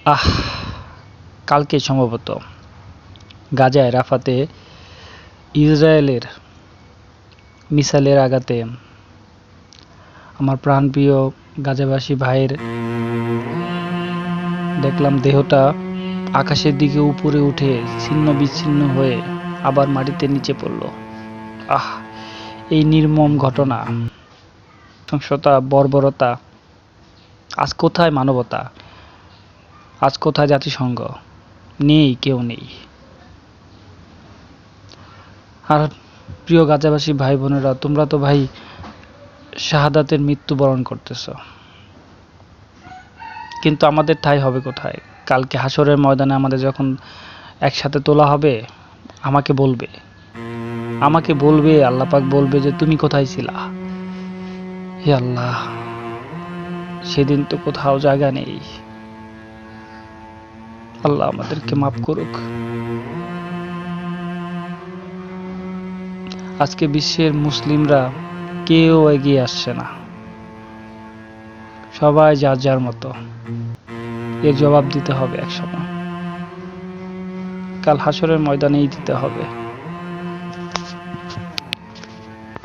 আহ কালকে সম্ভবত গাজায় রাফাতে ইসরায়েলের মিসাইলের আঘাতে আমার প্রাণপ্রিয় গাজাবাসী ভাইয়ের দেখলাম দেহটা আকাশের দিকে উপরে উঠে ছিন্ন বিচ্ছিন্ন হয়ে আবার মাটিতে নিচে পড়ল। আহ এই নির্মম ঘটনা, নৃশংসতা, বর্বরতা, আজ কোথায় মানবতা? আজ কোথায় জাতিসংঘ? নেই, কেউ নেই। আর প্রিয় গাজাবাসী ভাই বোনেরা, তোমরা তো ভাই শাহাদাতের মৃত্যুবরণ করতেছ, কিন্তু আমাদের ঠাঁই হবে কোথায়? কালকে হাসরের ময়দানে আমাদের যখন একসাথে তোলা হবে, আমাকে বলবে আল্লাহ পাক বলবে যে তুমি কোথায় ছিলা। হে আল্লাহ, সেদিন তো কোথাও জায়গা নেই। আল্লাহ আমাদেরকে মাফ করুক। আজকে বিশ্বের মুসলিমরা কেউ এগিয়ে আসছে না, সবাই যার যার মতো। এর জবাব দিতে হবে একসময়, কাল হাসরের ময়দানেই দিতে হবে।